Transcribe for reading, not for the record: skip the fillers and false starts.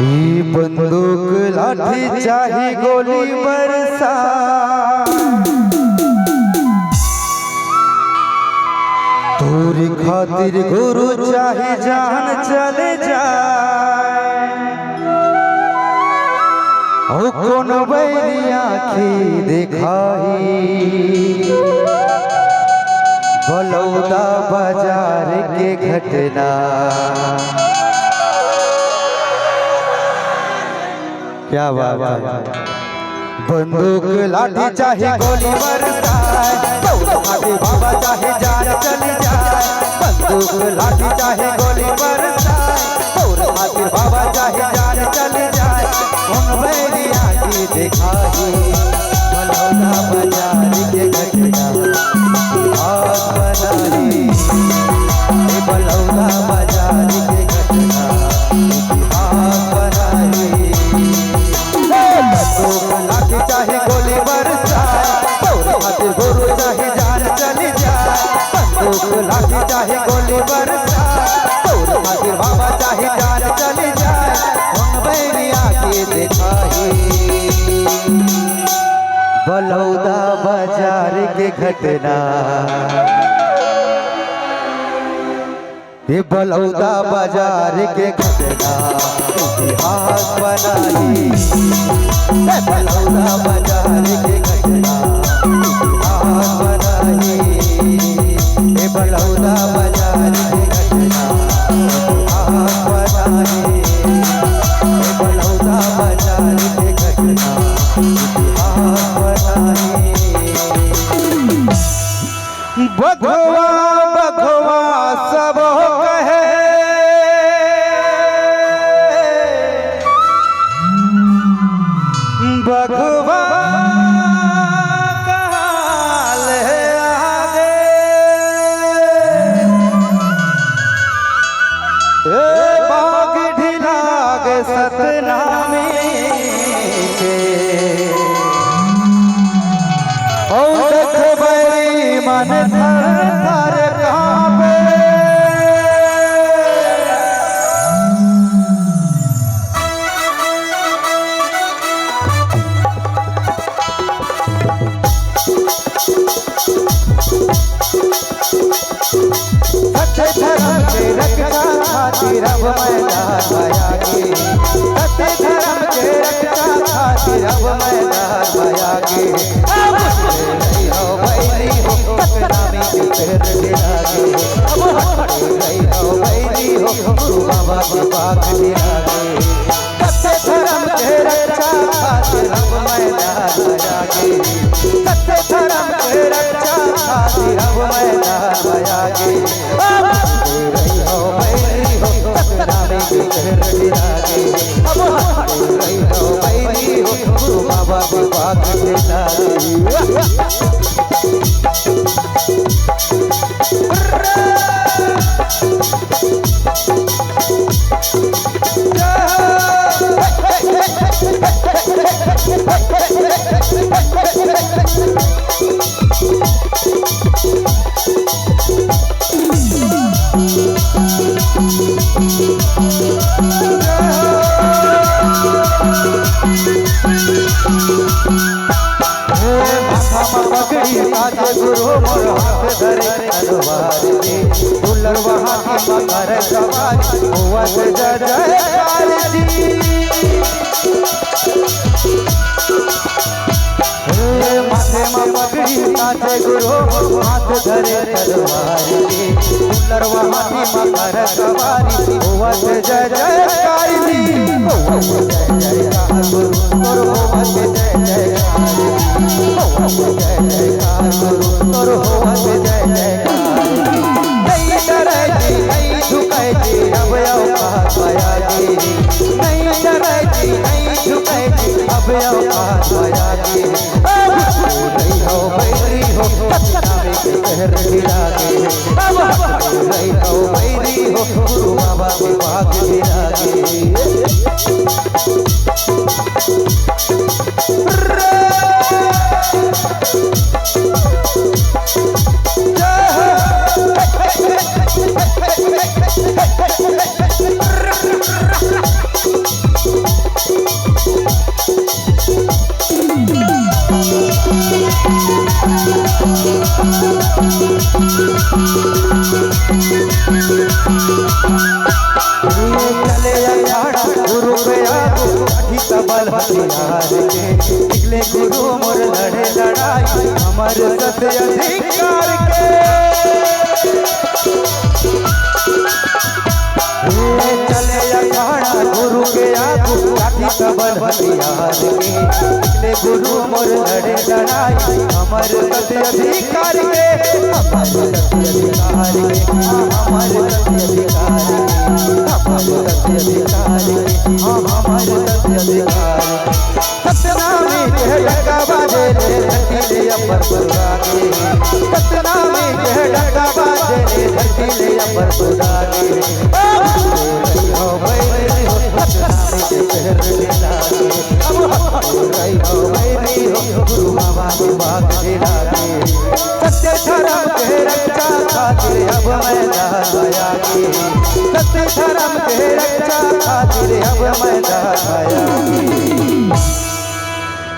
ये बंदूक लाठी चाहे गोली बरसा, तोरी खातिर गुरु चाहे जान चले जाए। ओ कौन बैरी आँखी दिखाई बलौदा बाजार के घटना। क्या बात है। बंदूक लाठी चाहे गोली बरसाए, हाथी बाबा चाहे जान चली जाए। बंदूक लाठी चाहे गोली बरसाए, हाथी बाबा चाहे जान चली जाए। कौन बैरी आँखी दिखाई बलौदा बाजार के घटना। आज बनाई बलौदा बाजार के घटना, आज बनाई। लाठी चाहे गोली बरसाए, हाथी गुरु चाहे जान चली जाए। बंदूक लाठी चाहे गोली बरसाए, हाथी बाबा चाहे जान चली जाए। कौन बैरी आँखी दिखाई बलौदा बाजार के घटना। ये बलौदा बाजार के घटना इतिहास बनाई। बलौदा बाजार के घटना इतिहास बनाई। ये बलौदा बाजार के घटना इतिहास बनाई। ये बलौदा बाजार के घटना इतिहास बनाई। बघवा बघवा सब कहे, बघवा काल आगे। बाग ढिलाग सतनामी के, और देख बैरी मन थर कांपे। सत्य धर्म के रक्षा खातिर अब मैदान आया गे। सत्य धर्म के रक्षा खातिर अब मैदान आया गे। हो बैरी हो सतनामी के पैर गिरा गे। अब हट गई हो बैरी हो गुरु बाबा की बात गिरा गे। सत्य धर्म के रक्षा खातिर अब मैदान आया गे। सत्य धर्म के रक्षा खातिर अब मैदान आया गे। अब गई हो बैरी हो सतनामी के पैर गिरा गे। अब हट गई हो बैरी हो गुरु बाबा की बात गिरा गे। आज गुरु मोर हाथ धरे तलवार जी, दुलरवा हाथी मकर सवारी होवत जय जयकार जी। माथे में पगड़ी ताजे गुरु हाथ धरे तलवार जी, दुलरवा हाथी मकर सवारी होवत जय जयकार जी। जय जयकार गुरु तोर होवत जय जयकार जी। जय जयकार गुरु तोर होवत जय जयकार। नहीं डरे जी नहीं झुके जी अब औकात पाया जी। नहीं डरे जी नहीं झुके जी अब औकात पाया जी। नहीं हो बैरी हो सतनामी के पैर गिरा गे। अब नहीं हो बैरी हो गुरु बाबा की बात गिरा गे। चले अखाड़ा गुरु पे आगू काठी सबल हथियार के निकले गुरु मोर लड़े लड़ाई हमर सत्य अधिकार के चले अखाड़ा गुरु के आगू काठी सबल हथियार के निकले गुरु मोर लड़े लड़ाई हमर सत्य अधिकार के हमर सत्य अधिकार के हमर सत्य अधिकार सत्य अधिकार हमारे सत्य अधिकार सत्यनामी के डका बाजे ले धरती ले अपर सुरागे सत्यनामी के डका बाजे ले धरती ले अपर सुरागे हो भैरी हो सत्यनामी के शहर ले लागे अब हो भैरी हो गुरु बाबा के बाग ले लागे सत्य धर्म के रक्षा खातिर अब मैदान आया के सत्य धर्म के रक्षा खातिर अब मैदान आया।